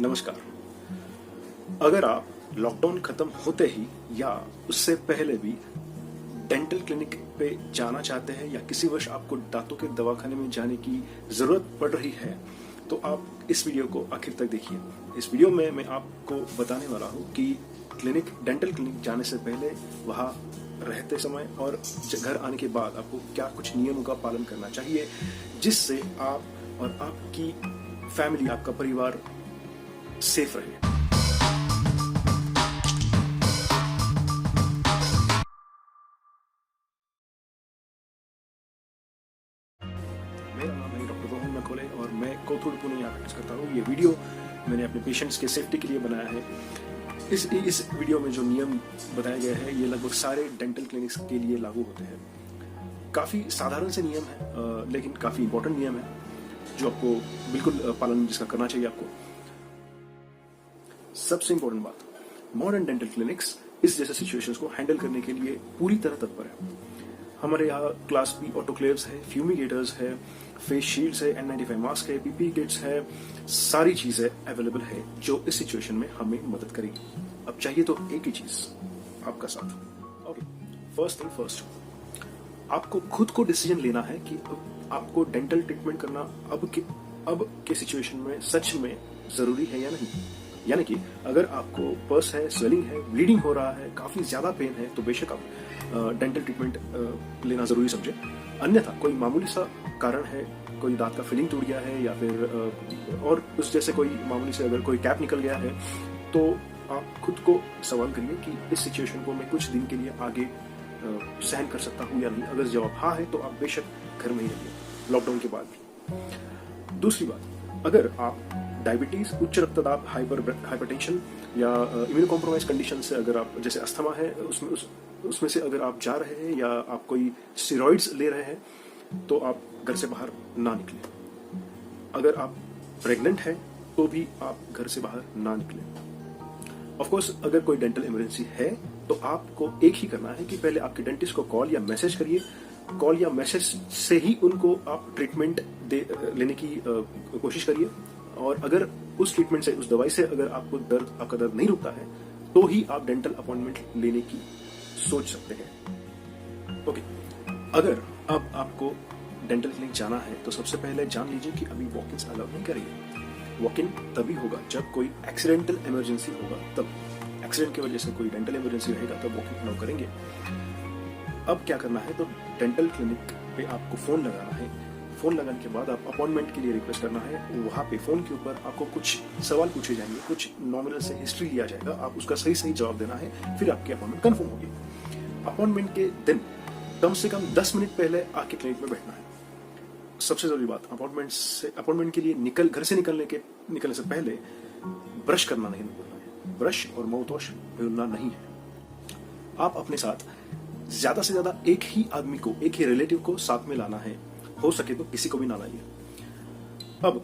नमस्कार। अगर आप लॉकडाउन खत्म होते ही या उससे पहले भी डेंटल क्लिनिक पे जाना चाहते हैं या किसी वर्ष आपको दांतों के दवाखाने में जाने की जरूरत पड़ रही है तो आप इस वीडियो को आखिर तक देखिए। इस वीडियो में मैं आपको बताने वाला हूँ कि डेंटल क्लिनिक जाने से पहले वहाँ रहते समय और घर आने के बाद आपको क्या कुछ नियमों का पालन करना चाहिए जिससे आप और आपकी फैमिली, आपका परिवार सेफ रहे। मेरा नाम है डॉक्टर रोहन नकोले और मैं कोथरूड पुणे यहाँ प्रैक्टिस करता हूँ। ये वीडियो मैंने अपने पेशेंट्स के सेफ्टी के लिए बनाया है। इस वीडियो में जो नियम बताए गए हैं ये लगभग सारे डेंटल क्लिनिक्स के लिए लागू होते हैं। काफ़ी साधारण से नियम है लेकिन काफ़ी इंपॉर्टेंट नियम है जो आपको बिल्कुल पालन जिसका करना चाहिए आपको। सबसे इंपॉर्टेंट बात, मॉडर्न डेंटल क्लिनिक्स इस जैसे सिचुएशंस को हैंडल करने के लिए पूरी तरह तत्पर है। हमारे यहाँ क्लास बी ऑटोक्लेव्स है, फ्यूमिगेटर्स है, फेस शील्ड्स है, N95 मास्क है, पीपी किट्स है, सारी चीजें अवेलेबल है जो इस सिचुएशन में हमें मदद करेगी। अब चाहिए तो एक ही चीज, आपका साथ। ओके, फर्स्ट थिंग फर्स्ट, आपको खुद को डिसीजन लेना है कि आपको डेंटल ट्रीटमेंट करना अब के सिचुएशन में सच में जरूरी है या नहीं। यानी कि अगर आपको पर्स है, स्वेलिंग है, ब्लीडिंग हो रहा है, काफी ज्यादा पेन है तो बेशक आप डेंटल ट्रीटमेंट लेना जरूरी समझे। अन्यथा कोई मामूली सा कारण है, कोई दांत का फिलिंग टूट गया है या फिर और उस जैसे कोई मामूली से अगर कोई कैप निकल गया है तो आप खुद को सवाल करिए कि इस सिचुएशन को मैं कुछ दिन के लिए आगे सहन कर सकता हूँ या नहीं। अगर जवाब हाँ है तो आप बेशक घर में ही रहिए लॉकडाउन के बाद भी। दूसरी बात, अगर आप डायबिटीज, उच्च रक्तदाब, हाइपरटेंशन या इम्यूनो कॉम्प्रोमाइज कंडीशन से अगर आप जैसे अस्थमा है उसमें से अगर आप जा रहे हैं या आप कोई स्टेरॉइड्स ले रहे हैं तो आप घर से बाहर ना निकलें। अगर आप प्रेग्नेंट हैं तो भी आप घर से बाहर ना निकलें। ऑफ कोर्स अगर कोई डेंटल इमरजेंसी है तो आपको एक ही करना है कि पहले आपके डेंटिस्ट को कॉल या मैसेज करिए। कॉल या मैसेज से ही उनको आप ट्रीटमेंट लेने की कोशिश करिए और अगर उस ट्रीटमेंट से, उस दवाई से अगर आपका दर्द नहीं रुकता है तो ही आप डेंटल अपॉइंटमेंट लेने की सोच सकते हैं। ओके, अगर अब आपको डेंटल क्लिनिक जाना है तो सबसे पहले जान लीजिए कि अभी वॉक इन अलाउ नहीं करिए। वॉक इन तभी होगा जब कोई एक्सीडेंटल इमरजेंसी होगा, तब एक्सीडेंट की वजह से कोई डेंटल इमरजेंसी रहेगा तब वॉक इन अलाउ करेंगे। अब क्या करना है तो डेंटल क्लिनिक पे आपको फोन लगाना है। फोन लगाने के बाद आप अपॉइंटमेंट के लिए रिक्वेस्ट करना है। वहाँ पे फोन के ऊपर आपको कुछ सवाल पूछे जाएंगे, कुछ नॉमिनल से हिस्ट्री लिया जाएगा, आप उसका सही सही जवाब देना है, फिर आपकी अपॉइंटमेंट कंफर्म होगी। अपॉइंटमेंट के दिन कम से कम 10 मिनट पहले आके क्लिनिक में बैठना है। सबसे जरूरी बात, अपॉइंटमेंट के लिए घर से निकलने से पहले ब्रश करना नहीं भूलना है। ब्रश और माउथ वॉश भूलना नहीं है। आप अपने साथ ज्यादा से ज्यादा एक ही आदमी को, एक ही रिलेटिव को साथ में लाना है। हो सके तो किसी को भी ना लाइए। अब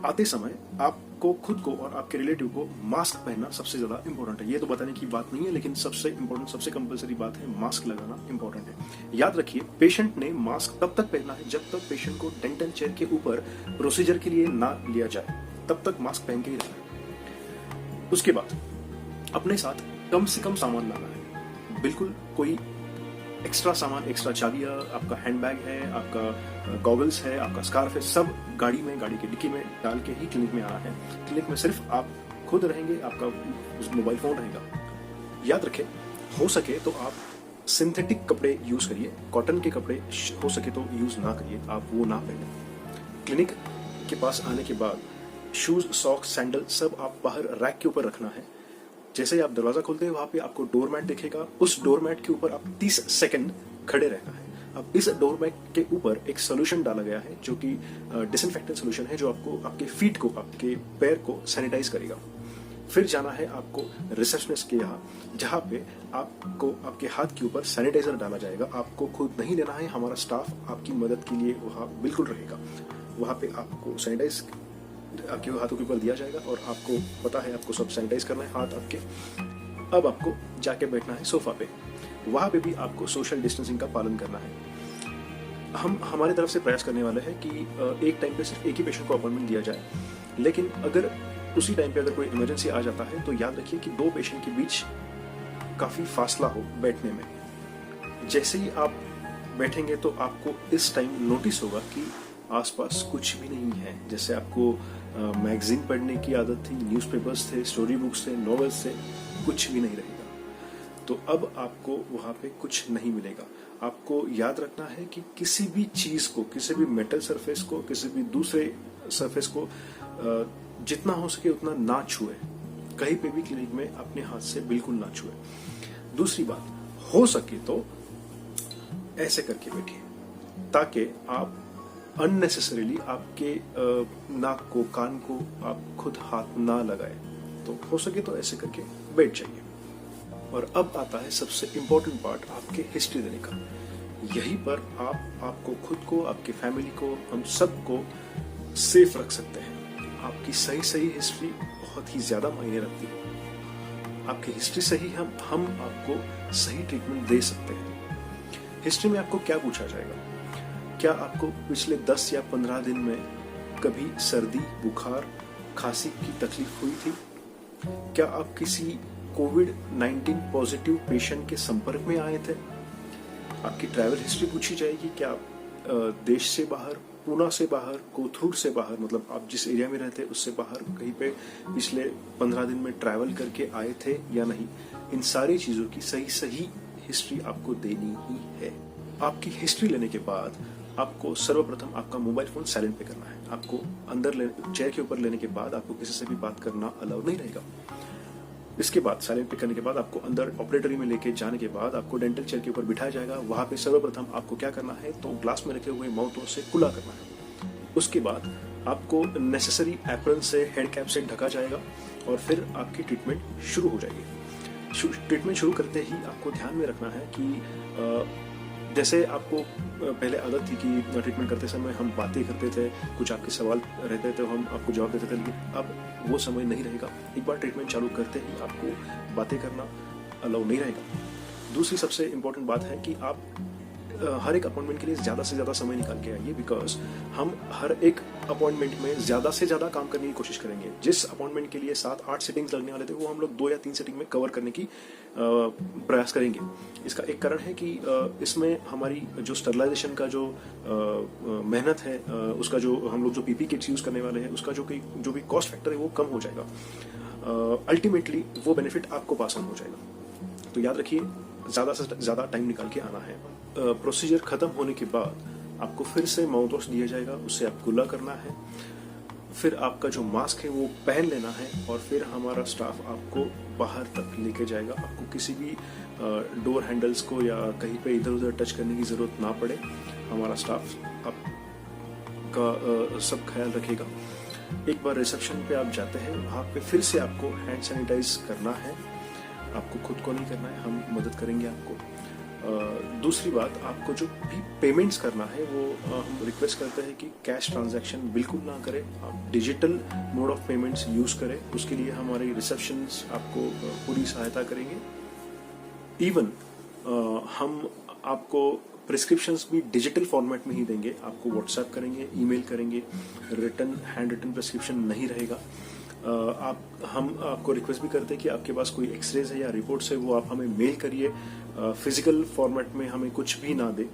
आते समय आपको खुद को और आपके रिलेटिव को मास्क पहनना सबसे ज्यादा इंपॉर्टेंट है। ये तो बताने की बात नहीं है लेकिन सबसे इंपॉर्टेंट, सबसे कंपलसरी बात है, मास्क लगाना इंपॉर्टेंट है। याद रखिए, पेशेंट ने मास्क तब तक पहनना है जब तक पेशेंट को डेंटल चेयर के ऊपर प्रोसीजर के लिए ना लिया जाए, तब तक मास्क पहन के ही रहना है। उसके बाद अपने साथ कम से कम सामान लाना है। बिल्कुल कोई एक्स्ट्रा सामान, एक्स्ट्रा चाबियां, आपका हैंडबैग है, आपका गॉगल्स है, आपका स्कार्फ है, सब गाड़ी के डिक्की में डाल के ही क्लिनिक में आना है। क्लिनिक में सिर्फ आप खुद रहेंगे, आपका मोबाइल फोन रहेगा। याद रखें, हो सके तो आप सिंथेटिक कपड़े यूज करिए, कॉटन के कपड़े हो सके तो यूज ना करिए, आप वो ना पहने। क्लिनिक के पास आने के बाद शूज, सॉक्स, सैंडल सब आप बाहर रैक के ऊपर रखना है। जैसे ही आप दरवाजा खोलते हैं वहां पे आपको डोरमैट दिखेगा, उस डोरमैट के ऊपर आप 30 सेकंड खड़े रहना है। अब इस डोरमैट के ऊपर एक सोल्यूशन डाला गया है जो कि डिसइंफेक्टेंट सोल्यूशन है, जो आपको आपके फीट को, आपके पैर को सैनिटाइज करेगा। फिर जाना है आपको रिसेप्शनिस्ट के यहाँ, जहाँ पे आपको आपके हाथ के ऊपर सैनिटाइजर डाला जाएगा। आपको खुद नहीं लेना है, हमारा स्टाफ आपकी मदद के लिए वहाँ बिल्कुल रहेगा। वहाँ पे आपको सैनिटाइज आपके हाथों के ऊपर दिया जाएगा और आपको पता है आपको सब सैनिटाइज करना है हाथ आपके। अब आपको जाके बैठना है सोफा पे। वहां पे भी आपको सोशल डिस्टेंसिंग का पालन करना है। हम हमारी तरफ से प्रयास करने वाले हैं कि एक टाइम पे सिर्फ एक ही पेशेंट को अपॉइंटमेंट दिया जाए, लेकिन अगर उसी टाइम पे अगर कोई इमरजेंसी आ जाता है तो याद रखिए कि दो पेशेंट के बीच काफी फासला हो बैठने में। जैसे ही आप बैठेंगे तो आपको इस टाइम नोटिस होगा कि आसपास कुछ भी नहीं है। जैसे आपको मैगजीन पढ़ने की आदत थी, न्यूज़पेपर्स थे, स्टोरी बुक्स थे, नॉवेल्स थे, कुछ भी नहीं रहेगा। तो अब आपको वहां पे कुछ नहीं मिलेगा। आपको याद रखना है कि किसी भी चीज को, किसी भी मेटल सरफेस को, किसी भी दूसरे सरफेस को जितना हो सके उतना ना छुए। कहीं पे भी क्लिनिक में अपने हाथ से बिल्कुल ना छुए। दूसरी बात, हो सके तो ऐसे करके बैठिए ताकि आप अननेसेसरीली आपके नाक को, कान को आप खुद हाथ ना लगाए। तो हो सके तो ऐसे करके बैठ जाइए। और अब आता है सबसे इम्पोर्टेंट पार्ट, आपके हिस्ट्री देने का। यहीं पर आप आपको खुद को, आपके फैमिली को, हम सबको सेफ रख सकते हैं। आपकी सही हिस्ट्री बहुत ही ज्यादा मायने रखती है। आपकी हिस्ट्री सही, हम आपको सही ट्रीटमेंट दे सकते हैं। हिस्ट्री में आपको क्या पूछा जाएगा? क्या आपको पिछले 10 या 15 दिन में कभी सर्दी, बुखार, खांसी की तकलीफ हुई थी? क्या आप किसी कोविड-19 पॉजिटिव पेशेंट के संपर्क में आए थे? आपकी ट्रैवल हिस्ट्री पूछी जाएगी। क्या आप देश से बाहर, पूना से बाहर, कोथरूड से बाहर, मतलब आप जिस एरिया में रहते हैं उससे बाहर कहीं पे पिछले 15 दिन में ट्रैवल करके आए थे या नहीं? इन सारी चीजों की सही हिस्ट्री आपको देनी ही है। आपकी हिस्ट्री लेने के बाद आपको सर्वप्रथम आपका मोबाइल फोन साइलेंट पे करना है। आपको अंदर चेयर के ऊपर लेने के बाद आपको किसी से भी बात करना अलाउ नहीं रहेगा। इसके बाद साइलेंट पे करने के बाद आपको अंदर ऑपरेटरी में लेके जाने के बाद आपको डेंटल चेयर के ऊपर बिठाया जाएगा। वहां पे सर्वप्रथम आपको क्या करना है, तो ग्लास में रखे हुए माउथ वॉश से कुल्ला करना है। उसके बाद आपको नेसेसरी एप्रन से, हेड कैप से ढका जाएगा और फिर आपकी ट्रीटमेंट शुरू हो जाएगी। ट्रीटमेंट शुरू करते ही आपको ध्यान में रखना है कि जैसे आपको पहले आदत थी कि ट्रीटमेंट करते समय हम बातें करते थे, कुछ आपके सवाल रहते थे, हम आपको जवाब देते थे, लेकिन अब वो समय नहीं रहेगा। एक बार ट्रीटमेंट चालू करते ही आपको बातें करना अलाउ नहीं रहेगा। दूसरी सबसे इम्पोर्टेंट बात है कि आप हर एक अपॉइंटमेंट के लिए ज्यादा से ज्यादा समय निकाल के आइए, बिकॉज हम हर एक अपॉइंटमेंट में ज्यादा से ज्यादा काम करने की कोशिश करेंगे। जिस अपॉइंटमेंट के लिए 7-8 सिटिंग्स लगने वाले थे वो हम लोग 2 या 3 सिटिंग में कवर करने की प्रयास करेंगे। इसका एक कारण है कि इसमें हमारी जो स्टरलाइजेशन का जो मेहनत है, उसका जो हम लोग जो पीपी किट्स यूज करने वाले हैं, उसका जो भी कॉस्ट फैक्टर है वो कम हो जाएगा। अल्टीमेटली वो बेनिफिट आपको पास ऑन हो जाएगा। तो याद रखिए, ज्यादा से ज्यादा टाइम निकाल के आना है। प्रोसीजर खत्म होने के बाद आपको फिर से माउथ वॉश दिया जाएगा, उससे आप कुल्ला करना है। फिर आपका जो मास्क है वो पहन लेना है और फिर हमारा स्टाफ आपको बाहर तक लेके जाएगा। आपको किसी भी डोर हैंडल्स को या कहीं पे इधर उधर टच करने की जरूरत ना पड़े। हमारा स्टाफ आपका सब ख्याल रखेगा। एक बार रिसेप्शन पे आप जाते हैं, वहां पे फिर से आपको हैंड सैनिटाइज करना है। आपको खुद को नहीं करना है, हम मदद करेंगे आपको। दूसरी बात, आपको जो भी पेमेंट्स करना है वो हम रिक्वेस्ट करते हैं कि कैश ट्रांजैक्शन बिल्कुल ना करें, आप digital mode of payments use करें। उसके लिए हमारी रिसेप्शंस आपको पूरी सहायता करेंगे। इवन हम आपको प्रिस्क्रिप्शंस भी डिजिटल फॉर्मेट में ही देंगे। आपको व्हाट्सएप करेंगे, ईमेल करेंगे, हैंड रिटन प्रिस्क्रिप्शन नहीं रहेगा। हम आपको रिक्वेस्ट भी करते हैं कि आपके पास कोई एक्सरेज है या रिपोर्ट्स है वो आप हमें मेल करिए। फिजिकल फॉर्मेट में हमें कुछ भी ना दे।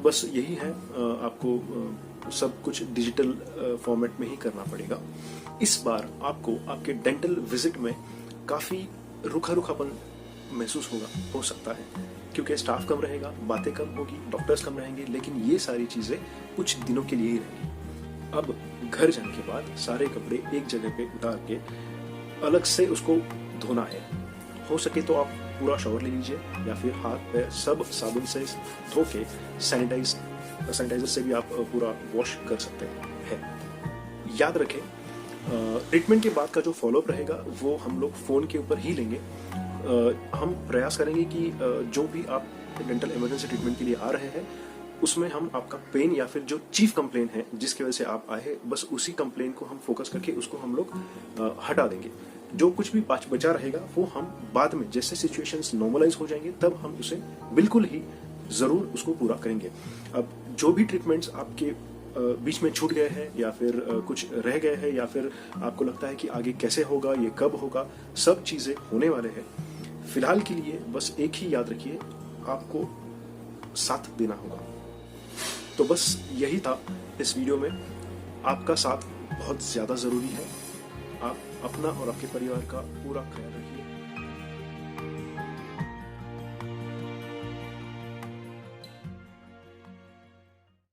बस यही है, आपको सब कुछ डिजिटल फॉर्मेट में ही करना पड़ेगा। इस बार आपको आपके डेंटल विजिट में काफी रुखापन महसूस हो सकता है, क्योंकि स्टाफ कम रहेगा, बातें कम होगी, डॉक्टर्स कम रहेंगे, लेकिन ये सारी चीजें कुछ दिनों के लिए ही रहेंगी। अब घर जाने के बाद सारे कपड़े एक जगह पे उतार के अलग से उसको धोना है। हो सके तो आप पूरा शावर ले लीजिए या फिर हाथ पैर सब साबुन से धो के सैनिटाइजर से भी आप पूरा वॉश कर सकते हैं। याद रखें, ट्रीटमेंट के बाद का जो फॉलोअप रहेगा वो हम लोग फोन के ऊपर ही लेंगे। हम प्रयास करेंगे कि जो भी आप डेंटल इमरजेंसी ट्रीटमेंट के लिए आ रहे हैं उसमें हम आपका पेन या फिर जो चीफ कंप्लेन है जिसकी वजह से आप आए हैं, बस उसी कंप्लेन को हम फोकस करके उसको हम लोग हटा देंगे। जो कुछ भी बचा रहेगा वो हम बाद में जैसे सिचुएशंस नॉर्मलाइज हो जाएंगे तब हम उसे बिल्कुल ही जरूर उसको पूरा करेंगे। अब जो भी ट्रीटमेंट्स आपके बीच में छूट गए हैं या फिर कुछ रह गए हैं या फिर आपको लगता है कि आगे कैसे होगा, ये कब होगा, सब चीज़ें होने वाले हैं। फिलहाल के लिए बस एक ही याद रखिए, आपको साथ देना होगा। तो बस यही था इस वीडियो में। आपका साथ बहुत ज़्यादा ज़रूरी है। आप अपना और आपके परिवार का पूरा ख्याल रखिए।